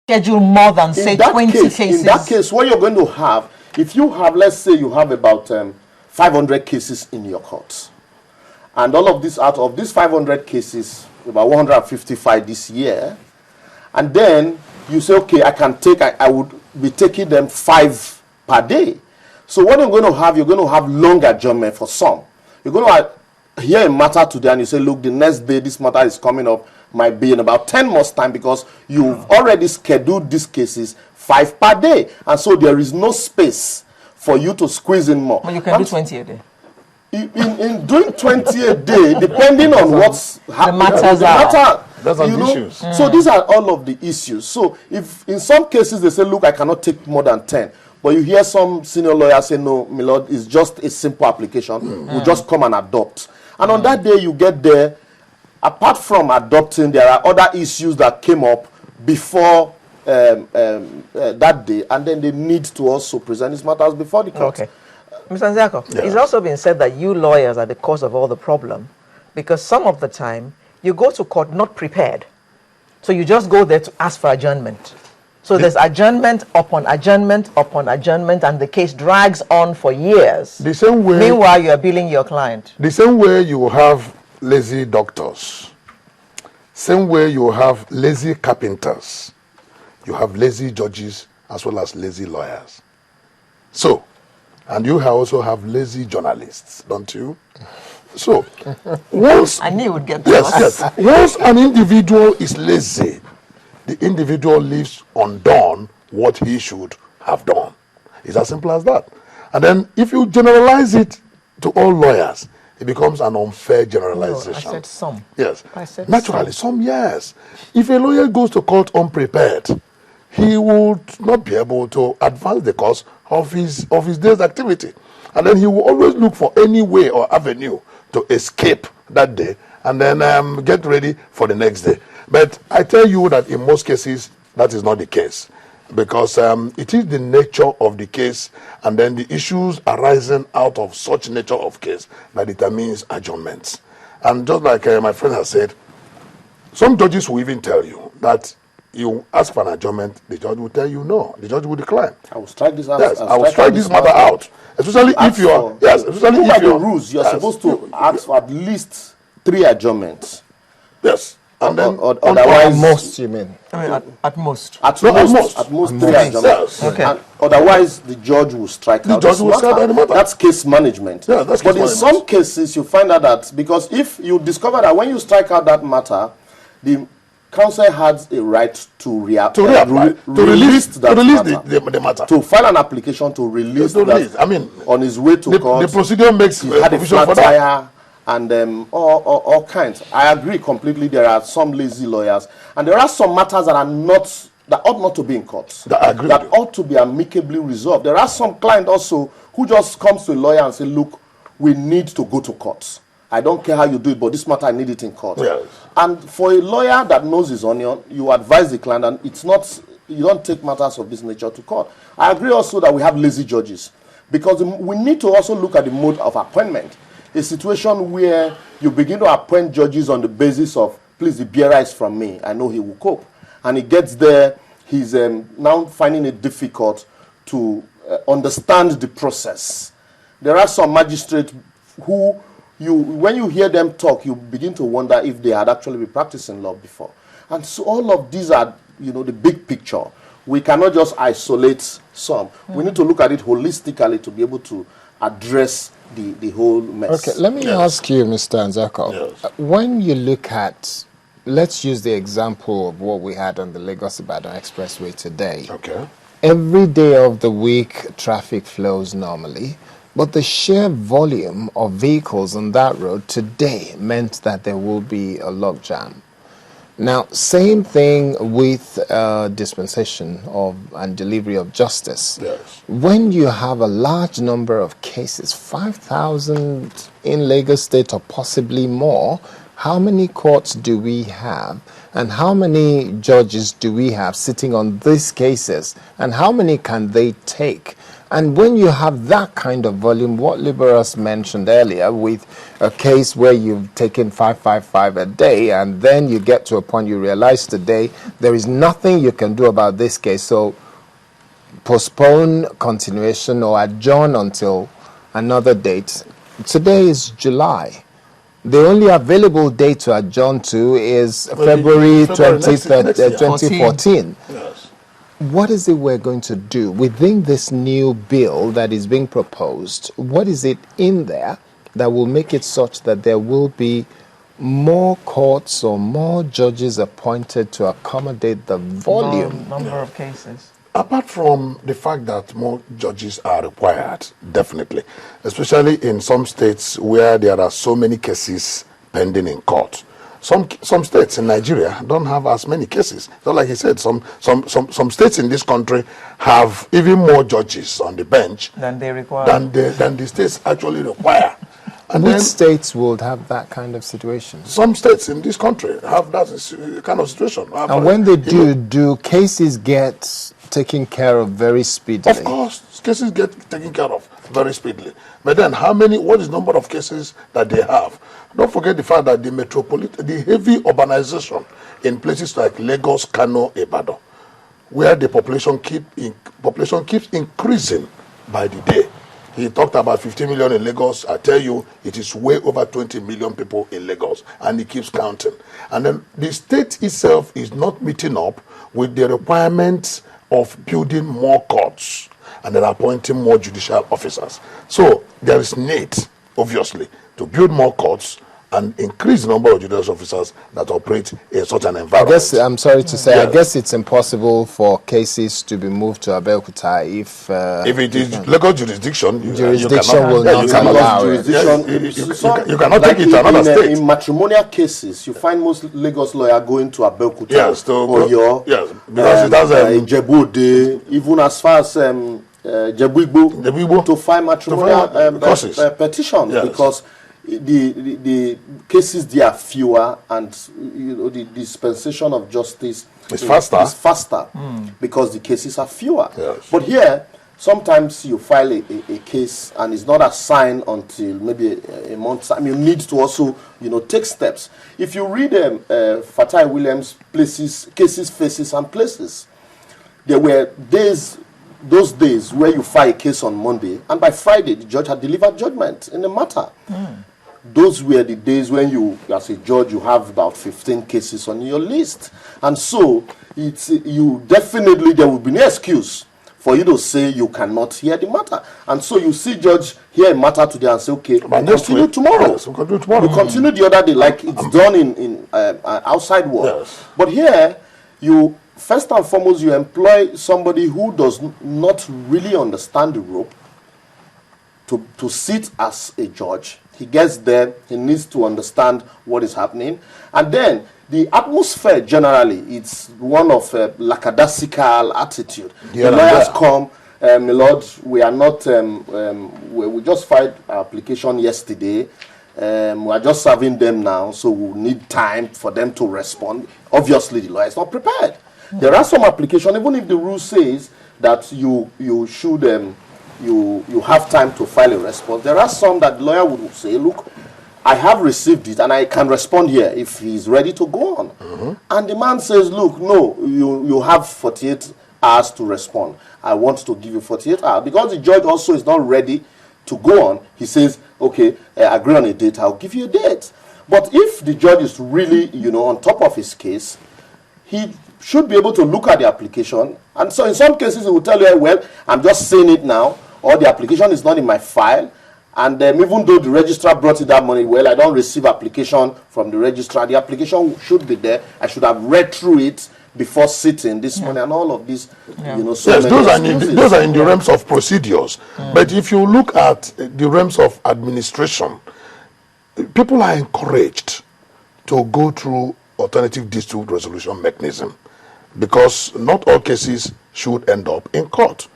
schedule more than, say, 20 cases. In that case, what you're going to have, if you have, let's say you have about 500 cases in your court, and all of this, out of these 500 cases, about 155 this year, and then you say, okay, I would be taking them 5 per day. So what you're going to have long adjournment for some. You're going to hear a matter today and you say, look, the next day this matter is coming up, might be in about 10 months time, because you've already scheduled these cases 5 per day. And so there is no space for you to squeeze in more. Well, you can do 20 a day. In doing 20 a day, depending on what's happening, that's on the issues. So these are all of the issues. So if in some cases they say, look, I cannot take more than 10, but you hear some senior lawyers say, no, my lord, it's just a simple application. We'll just come and adopt. And on that day you get there, apart from adopting, there are other issues that came up before that day, and then they need to also present these matters before the court. Okay. Mr. Nzeakor, it's also been said that you lawyers are the cause of all the problem, because some of the time you go to court not prepared. So you just go there to ask for adjournment. So there's adjournment upon adjournment upon adjournment, and the case drags on for years. The same way. Meanwhile, you are billing your client. The same way you have lazy doctors, same way you have lazy carpenters, you have lazy judges as well as lazy lawyers. So, and you also have lazy journalists, don't you? So, once I knew you would get that. yes, once an individual is lazy, the individual leaves undone what he should have done. It's as simple as that. And then if you generalize it to all lawyers, it becomes an unfair generalization. No, I said some. Yes. I said naturally, some yes. If a lawyer goes to court unprepared, he would not be able to advance the cause of his day's activity. And then he will always look for any way or avenue to escape that day and then get ready for the next day. But I tell you that in most cases, that is not the case, because it is the nature of the case and then the issues arising out of such nature of case that determines adjournments. And just like my friend has said, some judges will even tell you that you ask for an adjournment, the judge will tell you no. The judge will decline. I will strike this out. Yes, I will strike this matter out. Especially if you are, yes, especially if you are. The rules, you are supposed to ask for at least 3 adjournments. Yes. And then otherwise, at most, you mean? I mean, at most. At most 3 adjournments. Okay. And otherwise, the judge will strike out. The judge will strike out the matter. That's case management. Yeah, that's case but in management. some cases, you find out that because if you discover that when you strike out that matter, the counsel has a right to release the matter, to file an application to release that. I mean, on his way to court, the procedure makes he had a flat tire and all kinds. I agree completely. There are some lazy lawyers, and there are some matters that ought not to be in court. That ought to be amicably resolved. There are some clients also who just comes to a lawyer and say, "Look, we need to go to court. I don't care how you do it, but this matter I need it in court." Yes. And for a lawyer that knows his onion, you advise the client, and you don't take matters of this nature to court. I agree also that we have lazy judges, because we need to also look at the mode of appointment. A situation where you begin to appoint judges on the basis of, please, the bearer is from me, I know he will cope. And he gets there, he's now finding it difficult to understand the process. There are some magistrates who, when you hear them talk, you begin to wonder if they had actually been practicing law before. And so all of these are, the big picture. We cannot just isolate some. We need to look at it holistically to be able to address the whole mess. Okay, let me ask you, Mr. Nzeakor. Yes. When you look at, let's use the example of what we had on the Lagos-Ibadan Expressway today. Okay. Every day of the week, traffic flows normally, but the sheer volume of vehicles on that road today meant that there will be a logjam. Now, same thing with dispensation and delivery of justice. Yes. When you have a large number of cases, 5,000 in Lagos State or possibly more, how many courts do we have? And how many judges do we have sitting on these cases? And how many can they take? And when you have that kind of volume, what Liberals mentioned earlier, with a case where you've taken 555 a day, and then you get to a point you realize today there is nothing you can do about this case, so postpone continuation or adjourn until another date. Today is July. The only available date to adjourn to is February 20th, 2014. Yes. What is it we're going to do within this new bill that is being proposed? What is it in there that will make it such that there will be more courts or more judges appointed to accommodate the volume? Number of cases. Apart from the fact that more judges are required, definitely, especially in some states where there are so many cases pending in court. Some states in Nigeria don't have as many cases. So like he said, some states in this country have even more judges on the bench Than they require. than the states actually require. And Which then states would have that kind of situation? some states in this country have that kind of situation. And when they do cases get taken care of very speedily? Of course, cases get taken care of very speedily. But then what is the number of cases that they have? Don't forget the fact that the heavy urbanization in places like Lagos, Kano, Ibadan, where the population keeps increasing by the day. He talked about 15 million in Lagos. I tell you, it is way over 20 million people in Lagos, and it keeps counting. And then the state itself is not meeting up with the requirements of building more courts and then appointing more judicial officers. So there is need, obviously, to build more courts and increase the number of judicial officers that operate in such an environment. I guess, I'm sorry to say, Yes. I guess it's impossible for cases to be moved to Abeokuta if it is Lagos jurisdiction, you will cannot not allow it. You cannot take it to another state. In matrimonial cases, you find most Lagos lawyers going to Abeokuta, Yes, Oyo, yes, because it has Ijebu-Ode, even as far as Jebu-Igbo, to file matrimonial causes. petitions, Yes. because the cases there are fewer, and the dispensation of justice It's faster. because the cases are fewer. Yes. But here, sometimes you file a case and it's not assigned until maybe a month's time. You need to also, take steps. If you read Fatai Williams' cases, faces, and places, there were those days where you file a case on Monday, and by Friday the judge had delivered judgment in the matter. Those were the days when you, as a judge, you have about 15 cases on your list. And so, there will be no excuse for you to say you cannot hear the matter. And so you see judge hear a matter today and say, okay, we'll continue tomorrow. Yes, we'll continue tomorrow. We'll continue the other day, like it's done in outside world. Yes. But here, first and foremost, you employ somebody who does not really understand the rope to sit as a judge. He gets there, he needs to understand what is happening. And then the atmosphere generally, it's one of a lackadaisical attitude. Yeah, the lawyers come, my lord, we are not, we just filed our application yesterday. We are just serving them now, so we need time for them to respond. Obviously, the lawyer is not prepared. There are some applications, even if the rule says that you should you have time to file a response. There are some that the lawyer would say, look, I have received it and I can respond here if he's ready to go on. And the man says, look, no, you have 48 hours to respond. I want to give you 48 hours. Because the judge also is not ready to go on, he says, okay, agree on a date, I'll give you a date. But if the judge is really, on top of his case, he should be able to look at the application. And so in some cases, he will tell you, well, I'm just saying it now, or the application is not in my file. And even though the registrar brought it that money, well, I don't receive application from the registrar. The application should be there. I should have read through it before sitting this morning, and all of this, Yes, those are in the realms of procedures. But if you look at the realms of administration, people are encouraged to go through alternative dispute resolution mechanism, because not all cases should end up in court.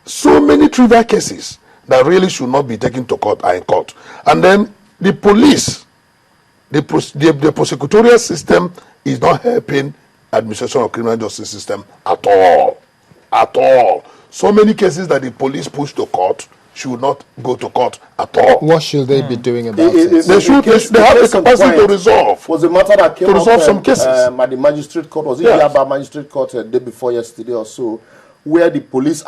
So many trivial cases that really should not be taken to court are in court. And then the police, the prosecutorial system is not helping administration of criminal justice system at all. so many cases that the police push to court should not go to court at all. What should they be doing about They have the capacity to resolve. Was a matter that came to resolve up some cases at the magistrate court. Was it Yes. Yaba magistrate court the day before yesterday or so, where the police